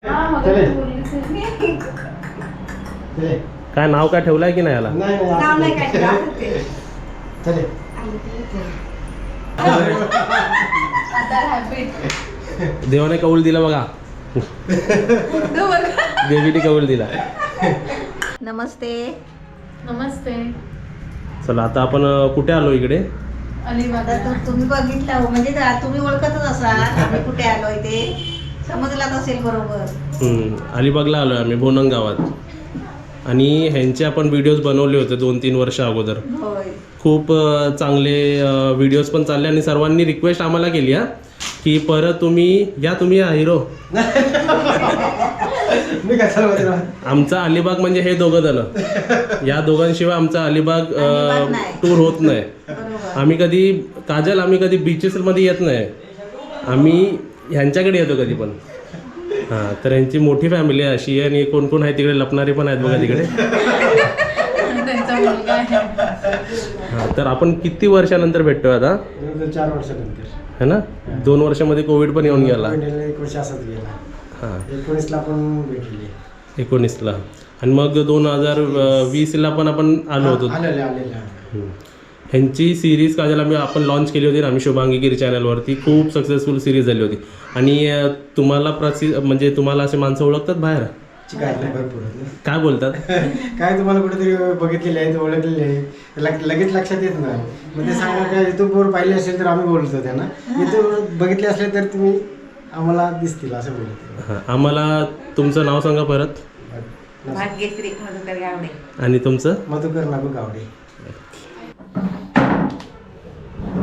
काय नाव काय ठेवलंय की नाही याला? देवाने कौल दिला बघा. देवीने कौल दिला. नमस्ते. नमस्ते. चला आता आपण कुठे आलो इकडे? अलिबाग. तुम्ही बघितलं म्हणजे तुम्ही ओळखतच असाल आम्ही कुठे आलोय ते समजलाच असेल बरोबर. अलिबागला आलोय आम्ही बोनंग गावात. आणि ह्यांचे आपण व्हिडिओज बनवले होते 2-3 वर्ष अगोदर. खूप चांगले व्हिडिओज पण चालले आणि सर्वांनी रिक्वेस्ट आम्हाला केली हा की परत तुम्ही या हिरो. आमचा अलिबाग म्हणजे हे दोघं जण. या दोघांशिवाय आमचा अलिबाग टूर होत नाही. आम्ही कधी बीचेस मध्ये येत नाही. आम्ही ह्यांच्याकडे येतो कधी पण. हां, तर यांची मोठी फॅमिली आहे अशी. आणि कोण कोण आहे तिकडे लपणारे पण आहेत बघा तिकडे. हां, तर आपण किती वर्षानंतर भेटतोय आता? 4 वर्षानंतर है ना. 2 वर्षामध्ये कोविड पण येऊन गेला. हां, 19ला पण भेटले. 19ला. आणि मग 2020ला पण आपण आलो होतो. ह्यांची सिरीज काजल आपण लॉन्च केली होती ना आम्ही शुभांगी चॅनलवरती. खूप सक्सेसफुल सिरीज झाली होती. आणि तुम्हाला म्हणजे तुम्हाला असे माणसं ओळखतात बाहेर? काय बोलतात? काय तुम्हाला कुठेतरी बघितलेले आहेत, ओळखलेले आहे, लगेच लक्षात येत नाही. मग ते सांगा काय युट्यूबवर पाहिले असेल तर आम्ही बोलतो त्यांना. युट्यूबवर बघितले असले तर तुम्ही आम्हाला दिसतील असं बोलतो. हां, आम्हाला तुमचं नाव सांगा परत. भाग्यश्री मधुकर गावडे. आणि तुमचं? मधुकर नागू गावडे.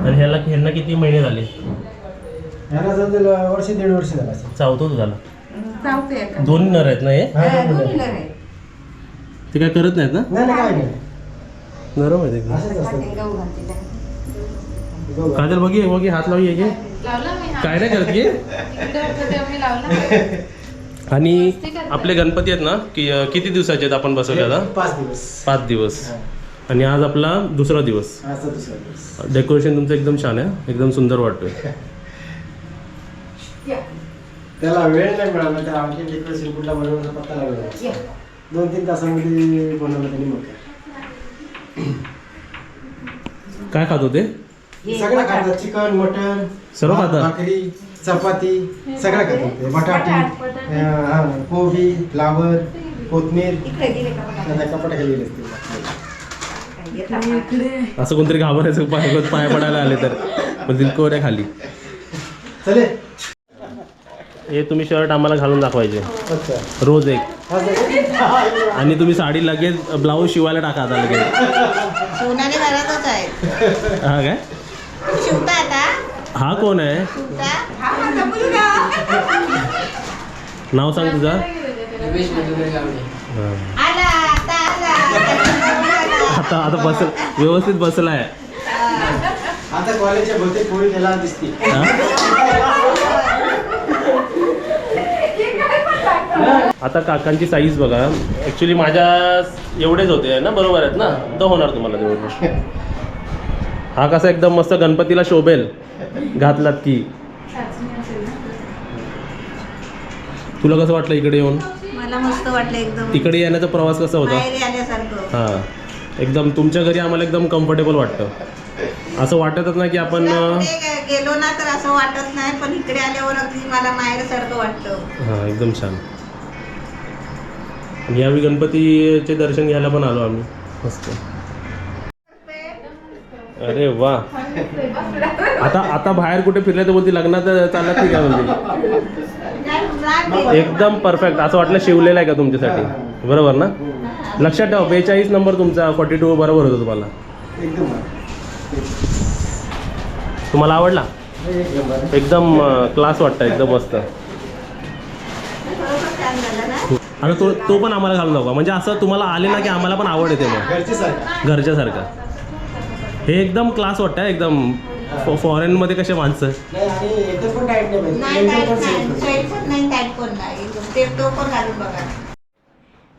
आणि ह्यांना किती महिने झाले? ह्याला जर 1.5 वर्ष झाला असेल. चावतो तुझा? 2 नर आहेत ना हे? ते काय करत नाहीत ना? नाही काय नाही, नरम आहे ते. काजल बघी हात लावून घे. काय नाही करत घे. आणि आपले गणपती आहेत ना की किती दिवसाचे आहेत आपण बसवले आता? 5 दिवस. आणि आज आपला दुसरा दिवस. डेकोरेशन तुमचं एकदम छान आहे, एकदम सुंदर वाटतोय. त्याला वेळ नाही मिळाला तर आणखी डेकोरेशन कुठला बनवण्याचा पत्ता लागला. 2-3 तासामध्ये बनवलं त्यांनी. मग काय खात होते? सगळं खातात. चिकन, मटन सर्व खातात. भाकरी, चपाती सगळं खातात. बटाटे, कोबी, फ्लावर, कोथमीर. कपाटा खाली असते. असं कोणतरी घाबरायचं पाय पडायला आले तर पण दिलकोऱ्या खाली. चले. हे तुम्ही शर्ट आम्हाला घालून दाखवायचे रोज एक. आणि तुम्ही साडी लगेच ब्लाऊज शिवायला टाका आता लगेच. शिवणारे घरातच आहे. हा काय शिवता आता? हा कोण आहे? नाव सांग तुझं. आता बसल व्यवस्थित बसलाय. आता कॉलेजच्या बहुतेक पोळी त्याला दिसते. आता काकांची साईज बघा. ॲक्च्युली माझ्या एवढेच होते ना, बरोबर आहेत ना? तर होणार तुम्हाला तेवढे. हा कसा एकदम मस्त गणपतीला शोभेल घातलात की. तुला कसं वाटलं इकडे येऊन? मला मस्त वाटलं एकदम. इकडे येण्याचा प्रवास कसा होता? हां, एकदम तुमच्या घरी आम्हाला एकदम कम्फर्टेबल वाटतं. असं वाटतच नाही की आपण गेलो ना तर असं वाटत नाही, पण इकडे आल्यावर अगदी मला माहेरसारखं वाटतं. हां, एकदम छान. आणि यावेळी गणपतीचे दर्शन घ्यायला पण आलो आम्ही. मस्त. अरे वा. आता बाहेर कुठे फिरले तर बोलते लग्नात चालत नाही का म्हणजे? एकदम परफेक्ट. असं वाटलं शिवलेलं आहे का तुमच्यासाठी? बरोबर ना? लक्षात ठेवा 42 नंबर तुमचा 42 बरोबर होतो तुम्हाला. तुम्हाला आवडला? एकदम क्लास वाटतं, एकदम मस्त. आणि तो पण आम्हाला घालून दाखवा. म्हणजे असं तुम्हाला आले ना की आम्हाला पण आवड येते मग घरच्यासारखं. हे एकदम क्लास वाटतं एकदम. फॉरेनमध्ये कसे माणसं.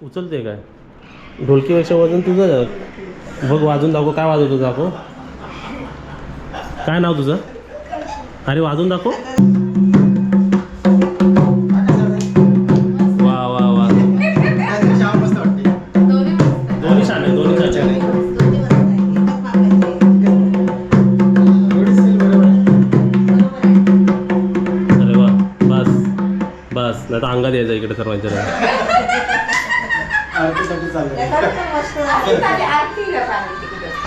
उचलते काय? ढोलकीपेक्षा वजन तुझं बघ. वाजून दाखव. काय वाजवतो दाखव. काय नाव तुझं? अरे वाजून दाखव. नाही तर अंगात यायचं इकडे सर्वांच्या आरतीसाठी चाललंय. मस्त झालं.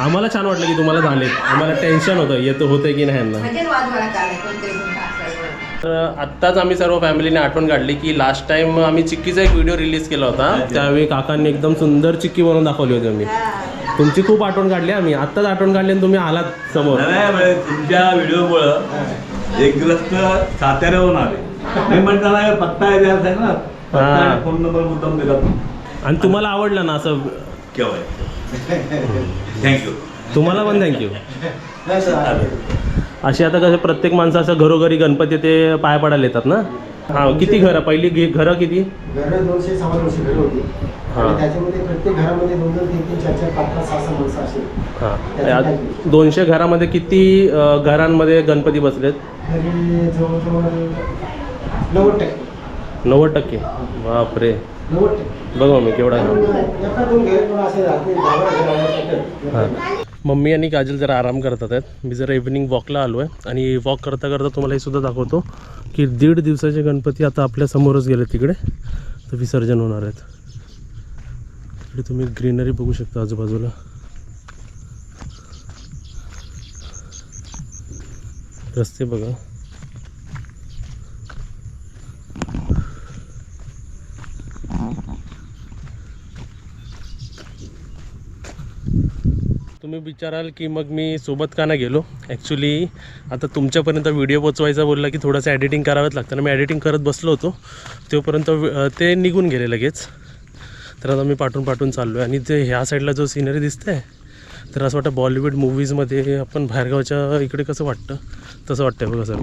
आम्हाला छान वाटलं की तुम्हाला झालेत. आम्हाला टेन्शन होतं होतंय की नाही यांना. म्हणजे वादवाडा चाललाय कोणतरी कोणता असायला. तर आत्ताच आम्ही सर्व फॅमिलीने आठवण काढली की लास्ट टाइम आम्ही चिक्कीचा एक व्हिडिओ रिलीज केला होता. त्यावेळी काकांनी एकदम सुंदर चिक्की बनवून दाखवली होती आम्ही. तुमची खूप आठवण काढली आम्ही. आत्ताच आठवण काढली आणि तुम्ही आलात समोर. नाही तुमच्या व्हिडिओमुळं एक दिवस तर साताऱ्याहून आले. मी म्हणताना पत्ता आहे द्यायला सांग ना. पत्ता आणि फोन नंबर मुद्दाम दिला तू. आणि तुम्हाला आवडलं ना असं. केव्हा थँक्यू. तुम्हाला पण थँक्यू. नाही सर, अशी आता कसं प्रत्येक माणसं असं घरोघरी गणपती ते पाय पडायला येतात ना. हां किती घरं पहिली घरं किती. घरं 200 250 घरं होती. हां. आणि त्याच्यामध्ये प्रत्येक घरामध्ये 2 2 3 3 4 4 5 5 6 6 माणसं असेल. हां 200 घरामध्ये किती घरांमध्ये गणपती बसलेत. तरी जवळजवळ 90%. 90%. बापरे. 90%. बघा मी केवढा आहे. एका 2 घर पण असे राहते, गावाला घर आवडतात. हां मम्मी आणि काजल जरा आराम करतात आहेत. मी जरा इव्हिनिंग वॉकला आलो आहे आणि वॉक करता करता तुम्हाला हे सुद्धा दाखवतो की 1.5 दिवसाचे गणपती आता आपल्या समोरच गेले. तिकडे तर विसर्जन होणार आहेत. इकडे तुम्ही ग्रीनरी बघू शकता आजूबाजूला. रस्ते बघा. तुम्ही विचाराल की मग मी सोबत का नाही गेलो. ॲक्च्युली आता तुमच्यापर्यंत व्हिडिओ पोचवायचा बोलला की थोडंसं एडिटिंग करावंच लागतं ना. मी एडिटिंग करत बसलो होतो तोपर्यंत ते निघून गेले लगेच. तर आता मी पाठून चाललो आहे. आणि ते ह्या साईडला जो सिनरी दिसतं आहे तर असं वाटतं बॉलिवूड मूवीजमध्ये आपण बाहेरगावच्या इकडे कसं वाटतं तसं वाटतं बघा सर्व.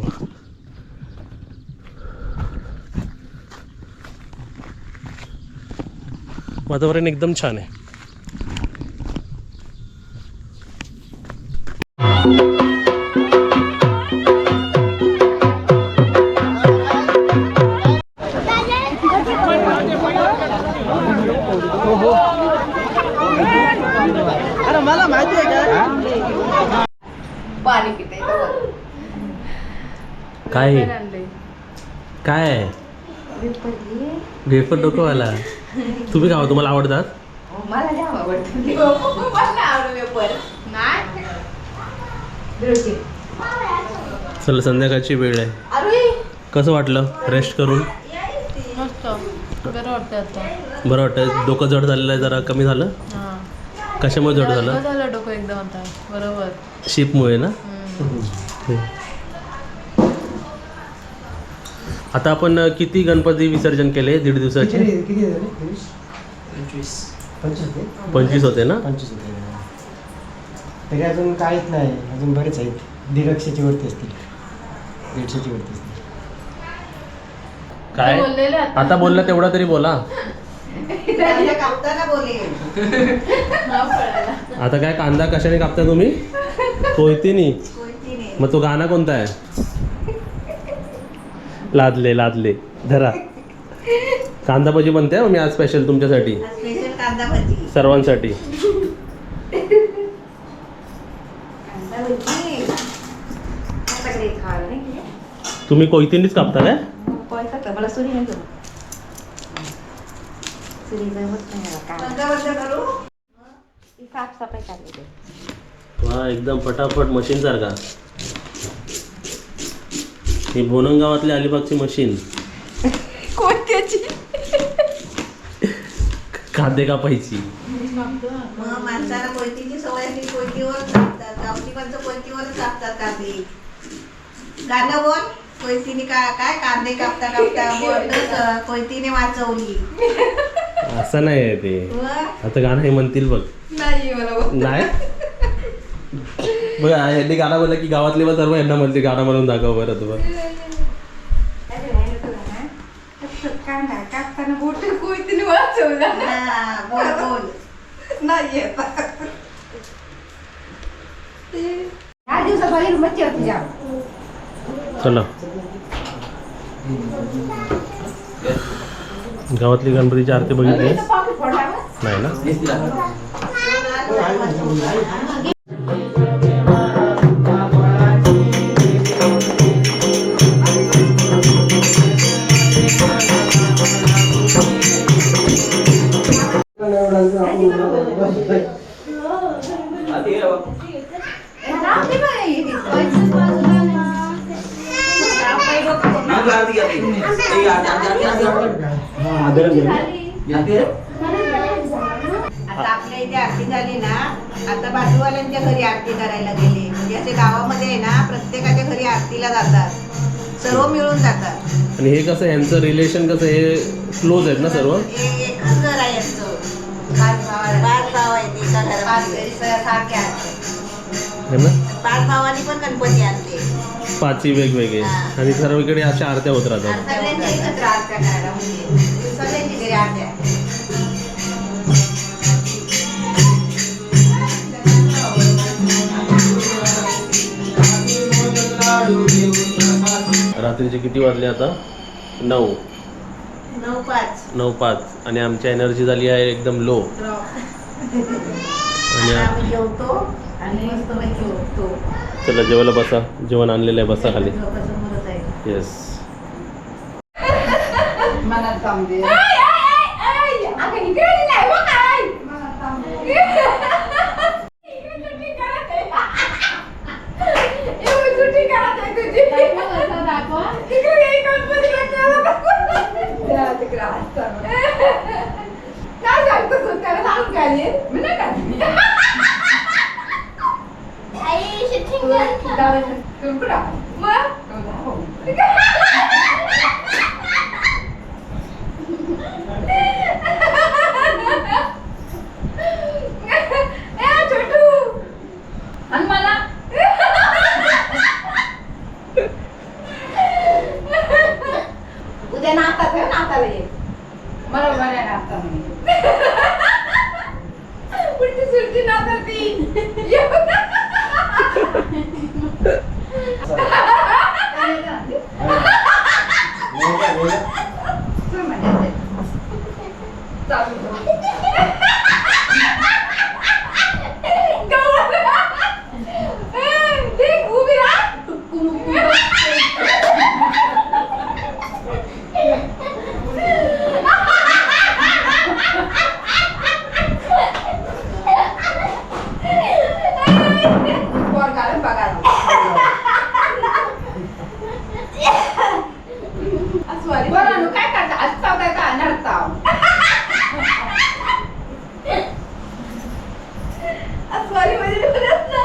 वातावरण एकदम छान आहे. पाणी पिते काय काय वेफर डोकंवाला. तुम्ही खावा तुम्हाला आवडतात. मला जाम आवडतं. मला आवडतं पेपर नाही. चला संध्याकाळची वेळ आहे. अरे कसं वाटलं रेस्ट करून. मस्त बरं वाटतं आता. बरं वाटतं. डोकं जड झालेलं आहे जरा कमी झालं. हां कशामुळे जड झालं. झालं डोकं एकदम आता बरोबर. शिपमुळे ना. आता आपण किती गणपती विसर्जन केले 1.5 दिवसाचे. किती झाले? 25 होते ना. 25 होते. तरी अजून काहीच नाही. अजून बरेच आहेत. 150च्या वरती असतील. 150च्या वरती असतील. काय बोललेले आता बोलला तेवढा तरी बोला. कापताना बोले. आता काय कांदा कशाने कापता तुम्ही. कोयतीनी. मग तो गाणं कोणता आहे. लादले लादले धरा. कांदा भजी बनते मी आज स्पेशल तुमच्यासाठी. स्पेशल कांदा भजी. सर्वांसाठी. कांदा भजी आपल्याकडे खायला नाही. तुम्ही कोयतीनीच कापता काय. कोयता मला सुरी नाही जमत. सुरी जमत नाही. कांदा बंद करू. साफसफाई चालली. वा एकदम फटाफट मशीन सारखा. ही बोनंग गावातली अलिबागची मशीन. कोयत्याची कांदे कापायची. मग माणसाला कोयतीची सवय असली कोयतीवर कापतात. गावची माणसं कोयतीवरच कापतात कांदे. गाणं बोल. कोयतीने काय कांदे कापता कापता बोल कोयतीने वाचवली. असं नाही आहे ते. आता गाणं हे म्हणतील बघ. नाही मला नाही बघ यांनी गाणं बोललं की गावातले बघ सर्व यांना म्हणते गाणं म्हणून दाखव बरं तू. कांदा कापताना बोट कोयतीने वाचवला. बोल बोल नाही येत. 8 दिवसाबाहेर मच्छी होती जाम. चला गावातली गणपतीची आरती बघितली नाही ना. आता आपल्या इथे आरती झाली ना, आता बाजूवाल्यांच्या घरी आरती करायला गेले. म्हणजे असे गावामध्ये आहे ना, प्रत्येकाच्या घरी आरतीला जातात, सर्व मिळून जातात. आणि हे कसं यांचं रिलेशन कसं हे क्लोज आहेत ना सर्व. एकच घर आहे यांचं. पाच भाव आहेत एका घरामध्ये. सारखे है ना, पाच भावांनी पण गणपती आणते. पाचही वेगवेगळे आणि सर्वीकडे अशा आरत्या होत राहतात. सगळ्यांची एकत्र आरत्या करायला म्हणजे सगळ्यांची घरी आरत्या. रात्रीचे किती वाजले आता? 9. 9-5. 9:05 आणि आमची एनर्जी झाली आहे एकदम लो. आणि आम्ही जेवतो आणि मस्त पैकी झोपतो. चला जेवायला बसा, जेवण आणलेलं आहे, बसा खाली. झोपासमोरच आहे. येस. मनात काम दे. उद्या नातात नाताला ये. बरोबर आहे नाता उलटी सुलटी नाता ती. काय करता आज काय का नडताव अस्वाली मध्ये बोलत ना.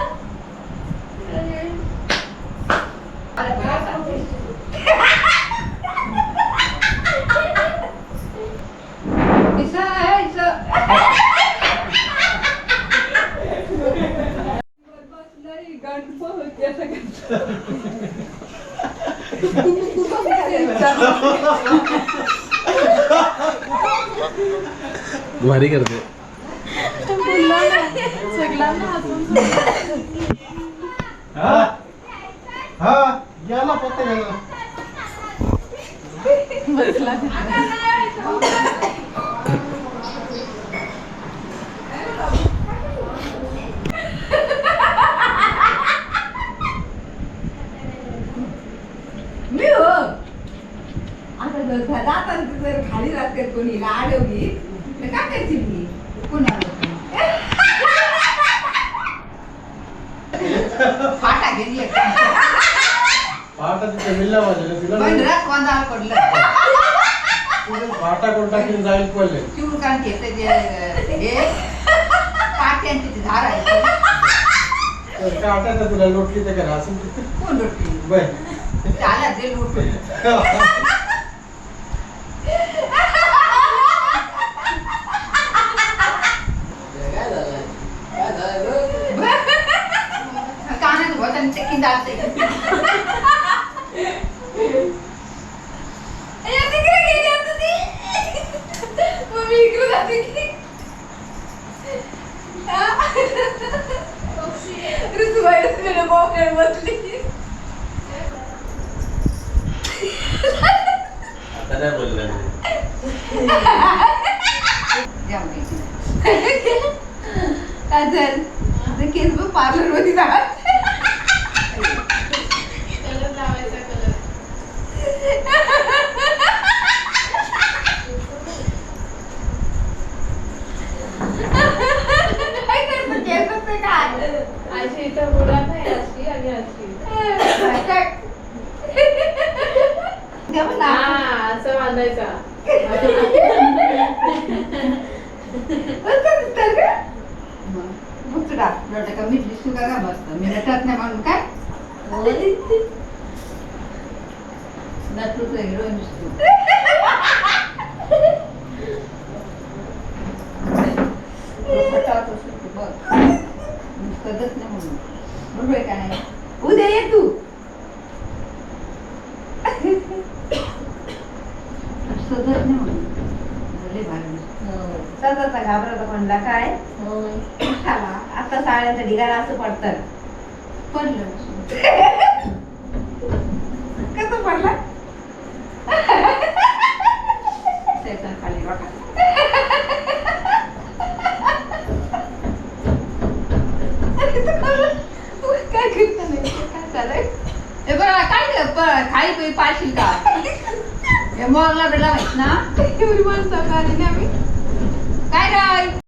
भारी करते. गेला पत्ता गेला. मी हो आता जातात जर खाली राहते कोणी अडवली तर काय करते मी कुणाला फाटा गेली फाटा तिथे मिल्ला वाजले तिला बंदरात कोणाला पडलं फाटा कोण टाकून जाईल पडले. चिवून कारण घेते हे पाट्यांची ती धार आहे. काटा तर तुला लोटली तर करा असं कोण लोटली बर त्याला जे लोटली कानात होतं ते की जाते तिकडे गेली आता ती मम्मी इकडे जाते की ऋतुबाई मेरे बॉक्सर बसली. आता नाही बोललं. काजल केस बघ पार्लर मध्ये जात कलर लावायचा कलर. मुचडा लोटा का मीठ दिसतो का मस्त मी नटत नाही म्हणून काय नटूच हिरोईन दिसतो बघ कधच नाही म्हणून बरोबर आहे का नाही उद्या ये तू सदत नाही म्हणून लय भारी सदाचा घाबराचा म्हणला काय आला आता साड्यांचा ढिगारा असं पडतं पडलं कसं पडला शैतान खाली वाटा काय करता नाही काय चालय हे बघा काय खाली पाशील का हे मोरला बेला माहित ना एवढी माणसं आम्ही काय काय